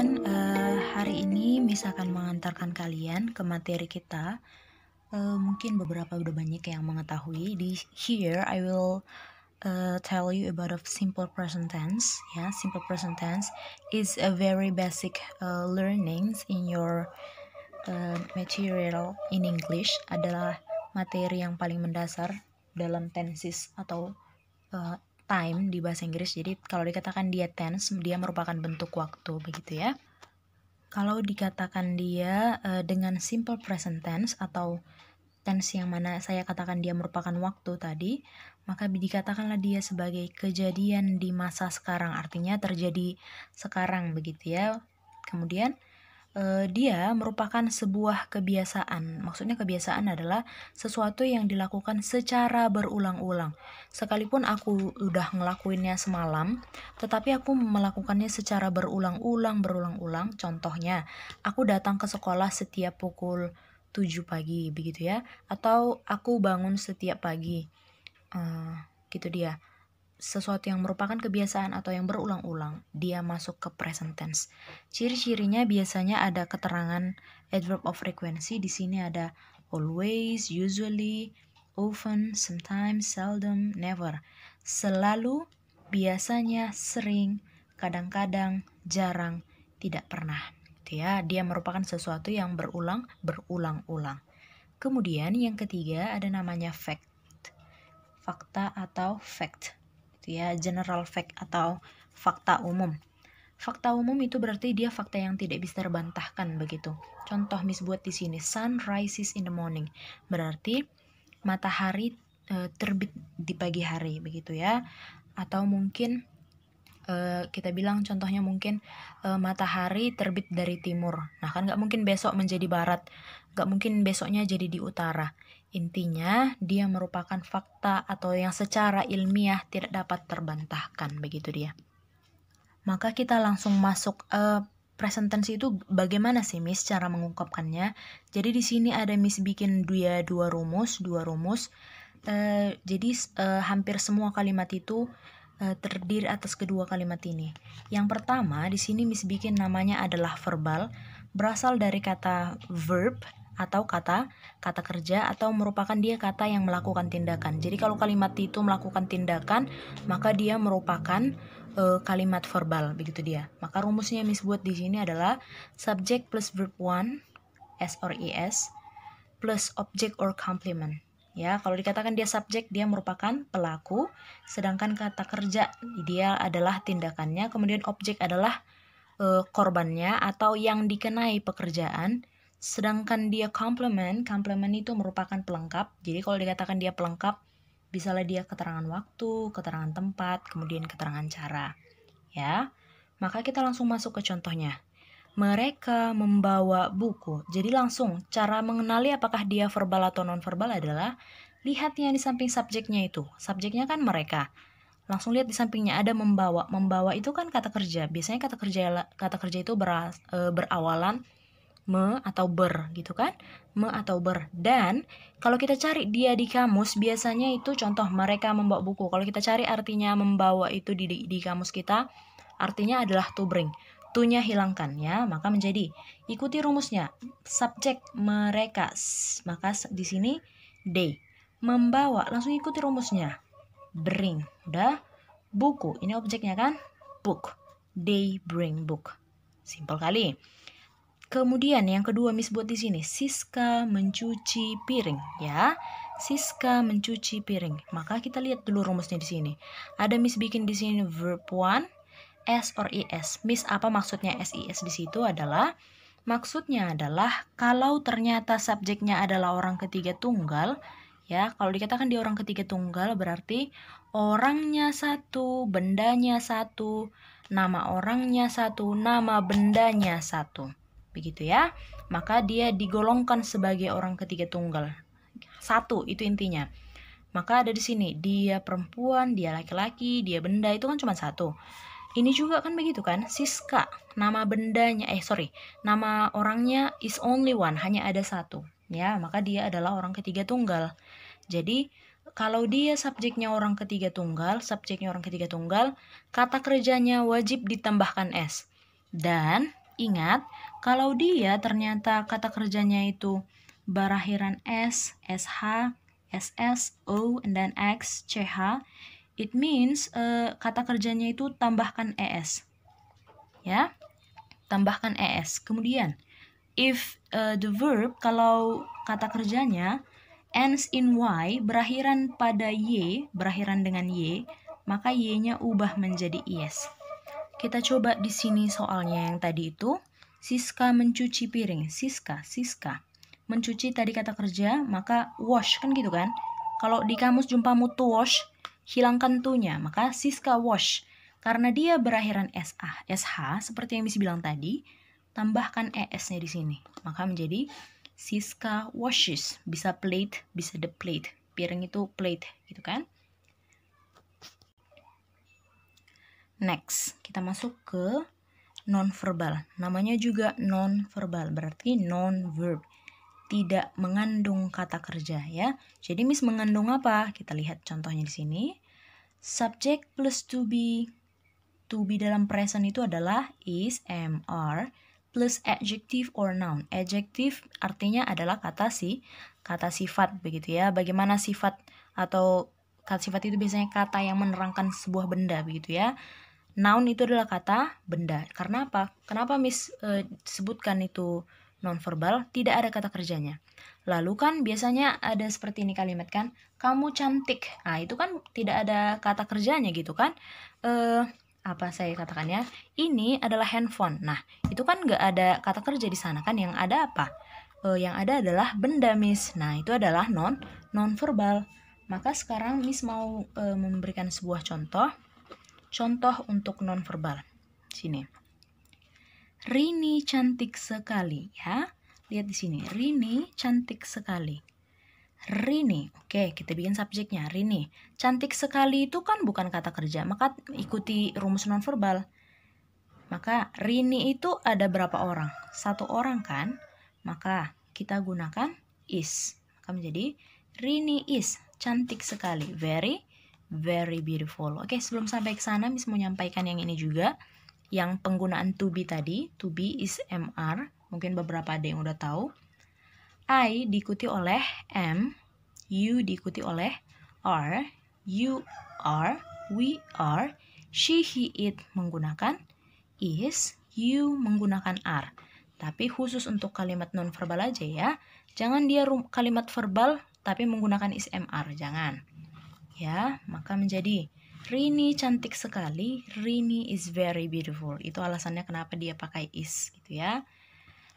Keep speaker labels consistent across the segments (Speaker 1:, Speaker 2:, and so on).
Speaker 1: kalian, hari ini Miss akan mengantarkan kalian ke materi kita. Mungkin beberapa udah banyak yang mengetahui. Here I will tell you about of simple present tense. Ya, simple present tense is a very basic learnings in your material in English. Adalah materi yang paling mendasar dalam tenses atau time di bahasa Inggris. Jadi kalau dikatakan dia tense, dia merupakan bentuk waktu, begitu ya. Kalau dikatakan dia dengan simple present tense atau tense yang mana saya katakan dia merupakan waktu tadi, maka dikatakanlah dia sebagai kejadian di masa sekarang, artinya terjadi sekarang, begitu ya. Kemudian dia merupakan sebuah kebiasaan. Maksudnya kebiasaan adalah sesuatu yang dilakukan secara berulang-ulang. Sekalipun aku udah ngelakuinnya semalam, tetapi aku melakukannya secara berulang-ulang. Contohnya, aku datang ke sekolah setiap pukul 7 pagi, begitu ya. Atau aku bangun setiap pagi. Gitu dia. Sesuatu yang merupakan kebiasaan atau yang berulang-ulang, dia masuk ke present tense. Ciri-cirinya biasanya ada keterangan adverb of frequency. Di sini ada always, usually, often, sometimes, seldom, never. Selalu, biasanya, sering, kadang-kadang, jarang, tidak pernah. Ya, dia merupakan sesuatu yang berulang-ulang. Kemudian yang ketiga ada namanya fact. Fakta atau fact. Ya, general fact atau fakta umum. Fakta umum itu berarti dia fakta yang tidak bisa terbantahkan, begitu. Contoh Miss buat di sini, sun rises in the morning. Berarti matahari terbit di pagi hari, begitu ya. Atau mungkin kita bilang contohnya mungkin matahari terbit dari timur. Nah, kan nggak mungkin besok menjadi barat, nggak mungkin besoknya jadi di utara. Intinya dia merupakan fakta atau yang secara ilmiah tidak dapat terbantahkan, begitu dia. Maka kita langsung masuk present tense itu bagaimana sih Miss cara mengungkapkannya. Jadi di sini ada Miss bikin dua rumus. Jadi hampir semua kalimat itu terdiri atas kedua kalimat ini. Yang pertama di sini Miss bikin namanya adalah verbal, berasal dari kata verb atau kata kerja, atau merupakan dia kata yang melakukan tindakan. Jadi kalau kalimat itu melakukan tindakan, maka dia merupakan kalimat verbal, begitu dia. Maka rumusnya Miss buat di sini adalah subject plus verb 1 s or es plus object or complement. Ya, kalau dikatakan dia subjek, dia merupakan pelaku, sedangkan kata kerja dia adalah tindakannya, kemudian objek adalah korbannya atau yang dikenai pekerjaan, sedangkan dia complement itu merupakan pelengkap. Jadi kalau dikatakan dia pelengkap, bisalah dia keterangan waktu, keterangan tempat, kemudian keterangan cara. Ya, maka kita langsung masuk ke contohnya. Mereka membawa buku. Jadi langsung cara mengenali apakah dia verbal atau non-verbal adalah lihat yang di samping subjeknya itu. Subjeknya kan mereka. Langsung lihat di sampingnya ada membawa. Membawa itu kan kata kerja. Biasanya kata kerja itu berawalan me atau ber, gitu kan? Me atau ber. Dan kalau kita cari dia di kamus, biasanya itu contoh mereka membawa buku. Kalau kita cari artinya membawa itu di kamus kita, artinya adalah to bring. To-nya hilangkan ya, maka menjadi ikuti rumusnya. Subjek mereka, maka di sini they. Membawa, langsung ikuti rumusnya. Bring, udah. Buku, ini objeknya kan? Book. They bring book. Simpel kali. Kemudian yang kedua Miss buat di sini, Siska mencuci piring, ya. Siska mencuci piring. Maka kita lihat dulu rumusnya di sini. Ada Miss bikin di sini verb 1 s or es. Miss apa maksudnya sis di situ adalah maksudnya adalah kalau ternyata subjeknya adalah orang ketiga tunggal, ya. Kalau dikatakan dia orang ketiga tunggal berarti orangnya satu, bendanya satu, nama orangnya satu, nama bendanya satu. Begitu ya. Maka dia digolongkan sebagai orang ketiga tunggal. Satu itu intinya. Maka ada di sini dia perempuan, dia laki-laki, dia benda, itu kan cuma satu. Ini juga kan begitu kan? Siska, nama bendanya nama orangnya is only one, hanya ada satu. Ya, maka dia adalah orang ketiga tunggal. Jadi kalau dia subjeknya orang ketiga tunggal, kata kerjanya wajib ditambahkan s. Dan Ingat, kalau dia ternyata kata kerjanya itu berakhiran S, SH, SS, O, dan X, CH, it means kata kerjanya itu tambahkan ES. Ya, tambahkan ES. Kemudian, if the verb, kalau kata kerjanya ends in Y, berakhiran pada Y, berakhiran dengan Y, maka Y-nya ubah menjadi IS. Kita coba di sini soalnya yang tadi itu, Siska mencuci piring. Siska. Mencuci tadi kata kerja, maka wash, kan gitu kan? Kalau di kamus jumpamu to wash, hilangkan to-nya, maka Siska wash. Karena dia berakhiran SH, seperti yang Miss bilang tadi, tambahkan ES-nya di sini. Maka menjadi Siska washes. Bisa plate, bisa the plate. Piring itu plate, gitu kan? Next, kita masuk ke non-verbal. Namanya juga non-verbal, berarti non-verb. Tidak mengandung kata kerja ya. Jadi Miss mengandung apa? Kita lihat contohnya di sini. Subject plus to be. To be dalam present itu adalah is, am, are plus adjective or noun. Adjective artinya adalah kata sifat begitu ya. Bagaimana sifat atau kata sifat itu biasanya kata yang menerangkan sebuah benda begitu ya. Noun itu adalah kata benda. Karena apa? Kenapa Miss sebutkan itu non-verbal? Tidak ada kata kerjanya. Lalu kan biasanya ada seperti ini kalimat kan, kamu cantik. Nah itu kan tidak ada kata kerjanya gitu kan. Apa saya katakan ya? Ini adalah handphone. Nah itu kan nggak ada kata kerja di sana kan. Yang ada apa? Yang ada adalah benda Miss. Nah itu adalah non-verbal. Maka sekarang Miss mau memberikan sebuah contoh. Contoh untuk nonverbal. Sini. Rini cantik sekali ya. Lihat di sini. Rini cantik sekali. Rini. Oke, kita bikin subjeknya. Rini. Cantik sekali itu kan bukan kata kerja. Maka ikuti rumus nonverbal. Maka Rini itu ada berapa orang? 1 orang kan? Maka kita gunakan is. Maka menjadi Rini is cantik sekali. Very beautiful. Oke, sebelum sampai ke sana, Miss mau menyampaikan yang ini juga. Yang penggunaan to be tadi. To be is MR. Mungkin beberapa ada yang udah tahu. I diikuti oleh am. You diikuti oleh are. You are. We are. She, he, it menggunakan is. You menggunakan are. Tapi khusus untuk kalimat non-verbal aja ya. Jangan dia kalimat verbal tapi menggunakan is MR. Jangan. Ya, maka menjadi Rini cantik sekali. Rini is very beautiful. Itu alasannya kenapa dia pakai is gitu ya.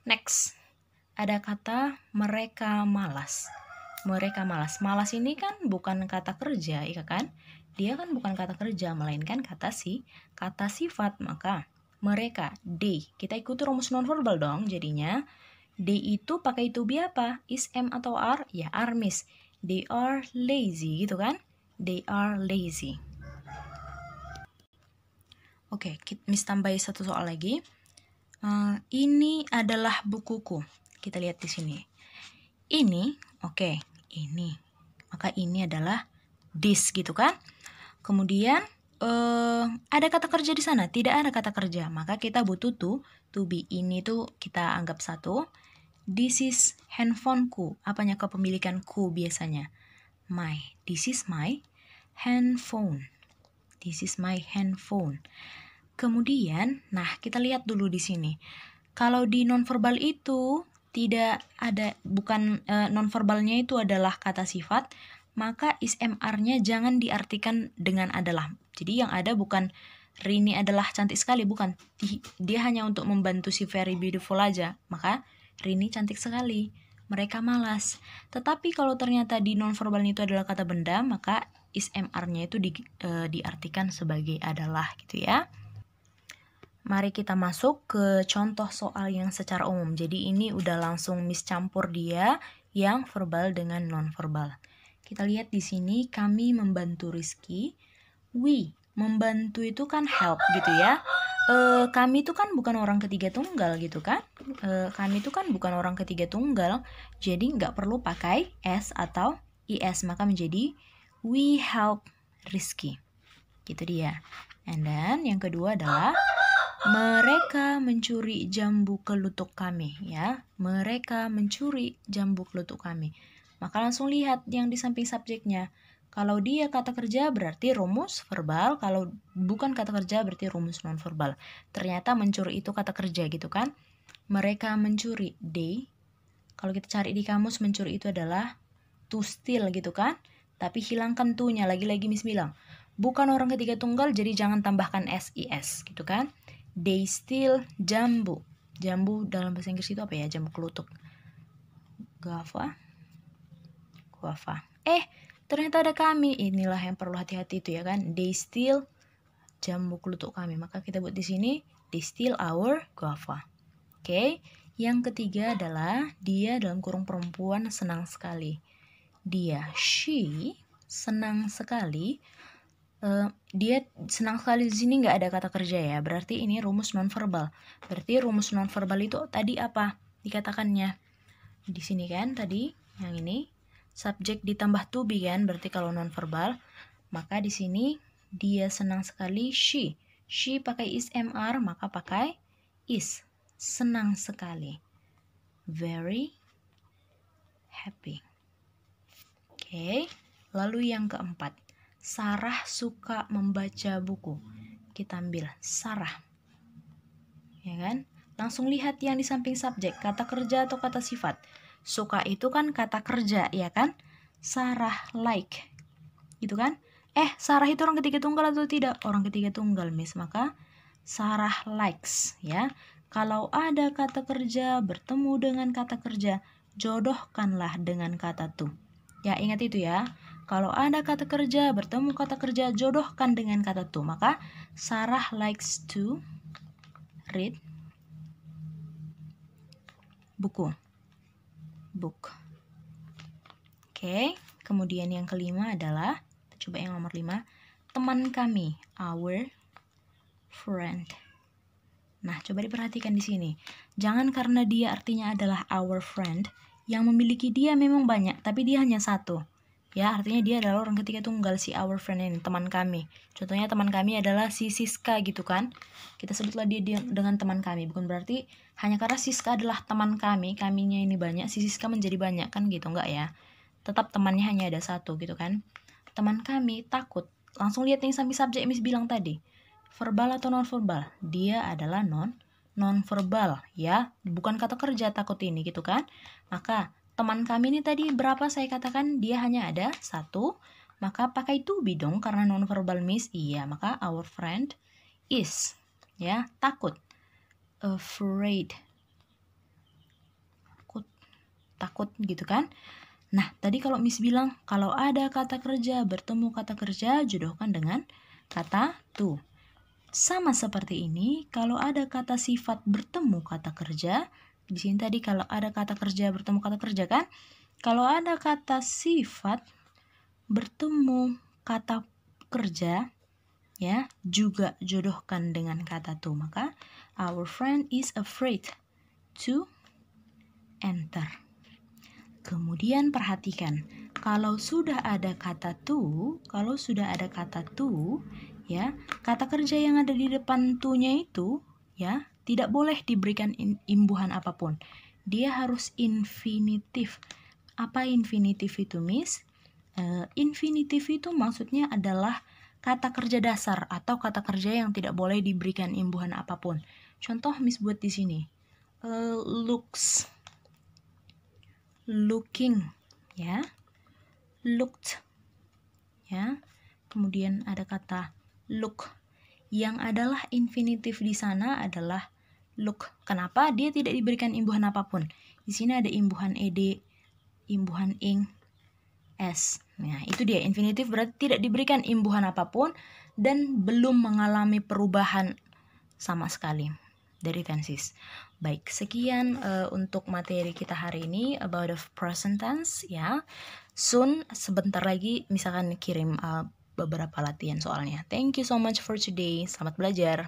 Speaker 1: Next, ada kata mereka malas. Mereka malas. Malas ini kan bukan kata kerja, ya kan? Dia kan bukan kata kerja, melainkan kata sifat. Maka mereka, they. Kita ikuti rumus nonverbal dong. Jadinya they itu pakai to be apa? Is, am atau are? Ya, are Miss. They are lazy gitu kan? They are lazy. Oke, Miss tambahin satu soal lagi. Ini adalah bukuku. Kita lihat di sini. Ini, oke, ini. Maka ini adalah this gitu kan? Kemudian ada kata kerja di sana? Tidak ada kata kerja. Maka kita butuh to be. Ini tuh kita anggap satu. This is handphoneku. Apanya kepemilikanku biasanya? My. This is my handphone. This is my handphone. Kemudian, nah kita lihat dulu di sini. Kalau di nonverbal itu tidak ada, bukan nonverbalnya itu adalah kata sifat, maka is MR-nya jangan diartikan dengan adalah. Jadi yang ada bukan Rini adalah cantik sekali, bukan. Dia hanya untuk membantu si very beautiful aja. Maka Rini cantik sekali. Mereka malas. Tetapi kalau ternyata di nonverbal itu adalah kata benda, maka is MR-nya itu diartikan sebagai adalah gitu ya. Mari kita masuk ke contoh soal yang secara umum. Jadi ini udah langsung Miss campur dia yang verbal dengan nonverbal. Kita lihat di sini kami membantu Rizky. We, membantu itu kan help gitu ya. Kami itu kan bukan orang ketiga tunggal gitu kan. Kami itu kan bukan orang ketiga tunggal. Jadi nggak perlu pakai S atau IS. Maka menjadi we help Rizky. Gitu dia. And then yang kedua adalah Mereka mencuri jambu kelutuk kami, ya. Mereka mencuri jambu kelutuk kami. Maka langsung lihat yang di samping subjeknya. Kalau dia kata kerja berarti rumus verbal, kalau bukan kata kerja berarti rumus non-verbal. Ternyata mencuri itu kata kerja gitu kan. Mereka mencuri, they. Kalau kita cari di kamus, mencuri itu adalah to steal gitu kan. Tapi hilangkan to-nya, lagi-lagi Miss bilang. Bukan orang ketiga tunggal, jadi jangan tambahkan SIS gitu kan. They steal jambu. Jambu dalam bahasa Inggris itu apa ya? Jambu kelutuk. Guava. Ternyata ada kami. Inilah yang perlu hati-hati itu ya kan. They steal jambu kelutuk kami. Maka kita buat di sini, they steal our guava. Oke. Yang ketiga adalah dia dalam kurung perempuan senang sekali. Dia, she, senang sekali. Dia senang sekali di sini nggak ada kata kerja ya, berarti ini rumus nonverbal. Berarti rumus nonverbal itu tadi apa dikatakannya di sini kan, tadi yang ini subjek ditambah to be kan, berarti kalau nonverbal maka di sini dia senang sekali, she pakai is mr, maka pakai is, senang sekali, very happy. Oke, lalu yang keempat, Sarah suka membaca buku. Kita ambil Sarah. Ya kan? Langsung lihat yang di samping subjek, kata kerja atau kata sifat. Suka itu kan kata kerja, ya kan? Sarah like. Gitu kan? Sarah itu orang ketiga tunggal atau tidak? Orang ketiga tunggal, Miss. Maka Sarah likes, ya. Kalau ada kata kerja bertemu dengan kata kerja, jodohkanlah dengan kata to. Ya, ingat itu ya. Kalau ada kata kerja bertemu kata kerja, jodohkan dengan kata to. Maka Sarah likes to read buku. Book. Oke, kemudian yang kelima adalah, coba yang nomor 5, teman kami, our friend. Nah, coba diperhatikan di sini. Jangan karena dia artinya adalah our friend, yang memiliki dia memang banyak, tapi dia hanya satu. Ya, artinya dia adalah orang ketiga tunggal, si our friend ini, teman kami. Contohnya teman kami adalah si Siska gitu kan. Kita sebutlah dia dengan teman kami. Bukan berarti hanya karena Siska adalah teman kami, kaminya ini banyak, si Siska menjadi banyak kan gitu, enggak ya. Tetap temannya hanya ada satu gitu kan. Teman kami takut. Langsung lihat yang samping subjek Miss bilang tadi. Verbal atau non-verbal? Dia adalah non-verbal ya. Bukan kata kerja takut ini gitu kan. Maka teman kami ini tadi berapa saya katakan, dia hanya ada satu, maka pakai to be dong karena non-verbal Miss. Iya, maka our friend is, ya, takut, afraid, takut gitu kan. Nah, tadi kalau Miss bilang kalau ada kata kerja bertemu kata kerja, jodohkan dengan kata to. Sama seperti ini, kalau ada kata sifat bertemu kata kerja, di sini tadi kalau ada kata kerja bertemu kata kerja kan? Kalau ada kata sifat bertemu kata kerja, ya, juga jodohkan dengan kata to. Maka our friend is afraid to enter. Kemudian perhatikan, kalau sudah ada kata to, ya, kata kerja yang ada di depan to-nya itu, ya, tidak boleh diberikan imbuhan apapun. Dia harus infinitif. Apa infinitif itu, Miss? Infinitif itu maksudnya adalah kata kerja dasar atau kata kerja yang tidak boleh diberikan imbuhan apapun. Contoh Miss buat di sini. Looks, looking, ya. Looked, ya. Kemudian ada kata look. Yang adalah infinitif di sana adalah look. Kenapa? Dia tidak diberikan imbuhan apapun. Di sini ada imbuhan ed, imbuhan ing, s. Nah, itu dia infinitif, berarti tidak diberikan imbuhan apapun dan belum mengalami perubahan sama sekali dari tenses. Baik, sekian untuk materi kita hari ini about the present tense ya. Soon, sebentar lagi misalkan kirim beberapa latihan soalnya. Thank you so much for today. Selamat belajar.